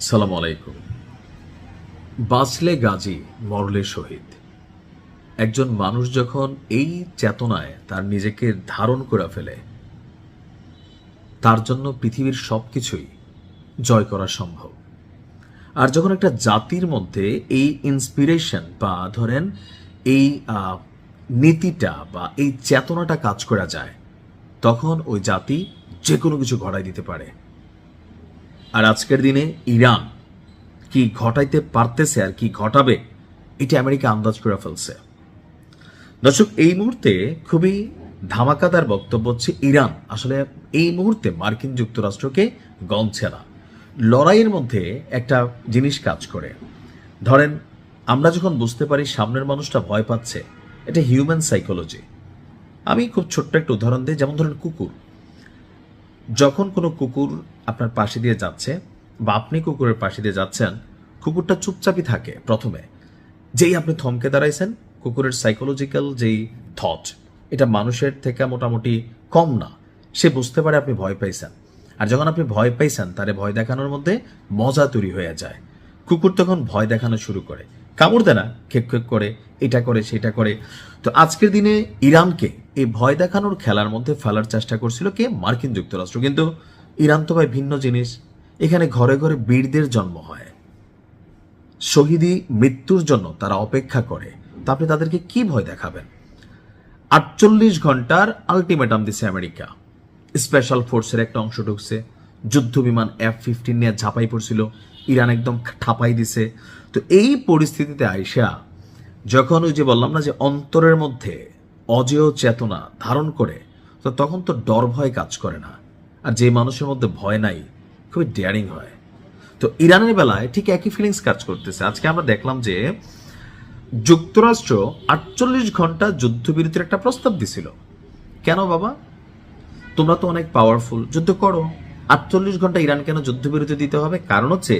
সালাম আলাইকুম। বাঁচলে গাজী, মরলে শহীদ। একজন মানুষ যখন এই চেতনায় তার নিজেকে ধারণ করে ফেলে, তার জন্য পৃথিবীর সবকিছুই জয় করা সম্ভব। আর যখন একটা জাতির মধ্যে এই ইন্সপিরেশন বা ধরেন এই নীতিটা বা এই চেতনাটা কাজ করা যায়, তখন ওই জাতি যে কোনো কিছু ঘটাই দিতে পারে। আর আজকের দিনে ইরান কি ঘটাইতে পারতেছে আর কি ঘটাবে, এটা আমেরিকা আন্দাজ করে ফেলছে। দর্শক, এই মুহূর্তে খুবই ধামাকাদার বক্তব্য হচ্ছে ইরান আসলে এই মুহূর্তে মার্কিন যুক্তরাষ্ট্রকে গণছে না। লড়াইয়ের মধ্যে একটা জিনিস কাজ করে, ধরেন আমরা যখন বুঝতে পারি সামনের মানুষটা ভয় পাচ্ছে, এটা হিউম্যান সাইকোলজি। আমি খুব ছোট্ট একটা উদাহরণ দিই, যেমন ধরেন কুকুর। যখন কোনো কুকুর আপনার পাশে দিয়ে যাচ্ছে বা আপনি কুকুরের পাশে দিয়ে যাচ্ছেন, কুকুরটা চুপচাপই থাকে প্রথমে। যেই আপনি থমকে দাঁড়াইছেন, কুকুরের সাইকোলজিক্যাল যেই থট, এটা মানুষের থেকে মোটামুটি কম না। সে বুঝতে পারে আপনি ভয় পাইছেন। আর যখন আপনি ভয় পাইছেন, তারে ভয় দেখানোর মধ্যে মজা তৈরি হয়ে যায়। কুকুর তখন ভয় দেখানো শুরু করে, কামড় দেয় না, খেক খেক করে, এটা করে সেটা করে। তো আজকের দিনে ইরানকে এই ভয় দেখানোর খেলার মধ্যে ফেলার চেষ্টা করছিল কে? মার্কিন যুক্তরাষ্ট্র। কিন্তু ইরান তো ভাই ভিন্ন জিনিস। এখানে ঘরে ঘরে বীরদের জন্ম হয়, শহীদি মৃত্যুর জন্য তারা অপেক্ষা করে। তা আপনি তাদেরকে কি ভয় দেখাবেন? 48 ঘন্টার আলটিমেটাম দিছে আমেরিকা। স্পেশাল ফোর্সের একটা অংশ ঢুকছে, যুদ্ধ বিমান F-15 নিয়ে ঝাঁপাই পড়ছিল, ইরান একদম ঠাপাই দিছে। তো এই পরিস্থিতিতে আইসা যখন ওই যে বললাম না যে অন্তরের মধ্যে অজেয় চেতনা ধারণ করে, তো তখন তো ডর ভয় কাজ করে না। আর যে মানুষের মধ্যে ভয় নাই, খুবই ডেয়ারিং হয়। তো ইরানের বেলায় ঠিক একই ফিলিংস কাজ করতেছে। আজকে আমরা দেখলাম যে যুক্তরাষ্ট্র 48 ঘন্টা যুদ্ধবিরতির একটা প্রস্তাব দিছিল। কেন বাবা? তোমরা তো অনেক পাওয়ারফুল, যুদ্ধ করো। 48 ঘন্টা ইরান কেন যুদ্ধবিরতি দিতে হবে? কারণ হচ্ছে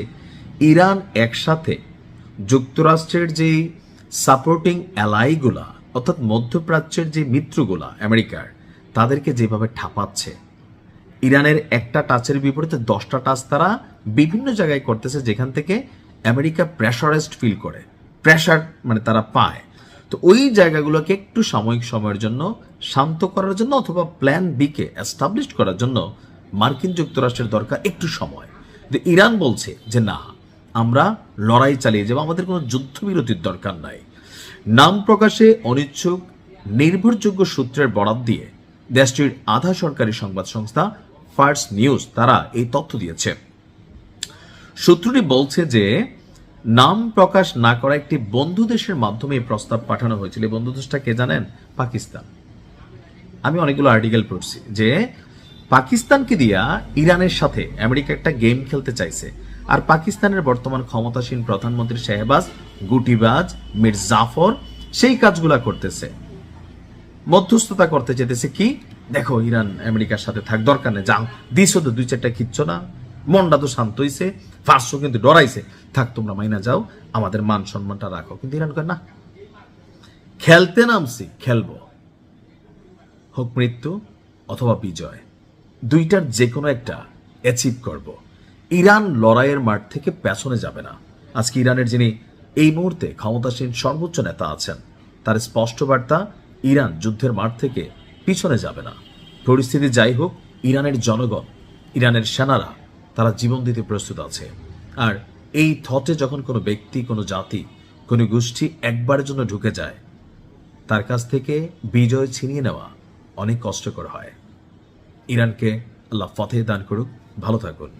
ইরান একসাথে যুক্তরাষ্ট্রের যে সাপোর্টিং অ্যালাইগুলা, অর্থাৎ মধ্যপ্রাচ্যের যে মিত্রগুলা আমেরিকার, তাদেরকে যেভাবে ঠাপাচ্ছে, ইরানের একটা টাচের বিপরীতে 10টা টাচ তারা বিভিন্ন জায়গায় করতেছে, যেখান থেকে আমেরিকা প্রেশারাইজড ফিল করে, প্রেশার মানে তারা পায়। তো ওই জায়গাগুলোকে একটু সাময়িক সময়ের জন্য শান্ত করার জন্য অথবা প্ল্যান বি কে এস্টাবলিশ করার জন্য মার্কিন যুক্তরাষ্ট্রের দরকার একটু সময়। ইরান বলছে যে না, আমরা লড়াই চালিয়ে যাব, আমাদের কোনো যুদ্ধবিরতির দরকার নাই। নাম প্রকাশে অনিচ্ছুক নির্ভরযোগ্য সূত্রের বরাত দিয়ে দেশটির আধা সরকারি সংবাদ সংস্থা ফার্স্ট নিউজ তারা এই তথ্য দিয়েছে। সূত্রটি বলছে যে নাম প্রকাশ না করা একটি বন্ধু দেশের মাধ্যমে এই প্রস্তাব পাঠানো হয়েছিল। এই বন্ধু দেশটা কে জানেন? পাকিস্তান। আমি অনেকগুলো আর্টিকেল পড়ছি যে পাকিস্তানকে দিয়া ইরানের সাথে আমেরিকা একটা গেম খেলতে চাইছে। আর পাকিস্তানের বর্তমান ক্ষমতাসীন প্রধানমন্ত্রী শাহবাজ, গুটিবাজ, মির জাফর সেই কাজগুলা করতেছে, মধ্যস্থতা করতে চেতেছে। কি দেখো, ইরান আমেরিকার সাথে থাক, দরকার নেই, যাও দিছো তো 2-4টা খিচ্ছ না, মনটা তো শান্ত হইছে, ফার্স্টও কিন্তু ডরাইছে, থাক তোমরা মাইনা যাও, আমাদের মান সম্মানটা রাখো। কিন্তু ইরান কয় না, খেলতে নামছি, খেলবো, হোক মৃত্যু অথবা বিজয়, দুইটার যে কোনো একটা অ্যাচিভ করব। ইরান লড়াইয়ের মাঠ থেকে পেছনে যাবে না। আজকে ইরানের যিনি এই মুহূর্তে ক্ষমতাসীন সর্বোচ্চ নেতা আছেন, তার স্পষ্ট বার্তা, ইরান যুদ্ধের মাঠ থেকে পিছনে যাবে না। পরিস্থিতি যাই হোক, ইরানের জনগণ, ইরানের সেনারা তারা জীবন দিতে প্রস্তুত আছে। আর এই থটে যখন কোনো ব্যক্তি, কোনো জাতি, কোনো গোষ্ঠী একবারের জন্য ঢুকে যায়, তার কাছ থেকে বিজয় ছিনিয়ে নেওয়া অনেক কষ্টকর হয়। ইরানকে আল্লাহ ফতেহ দান করুক। ভালো থাকুন।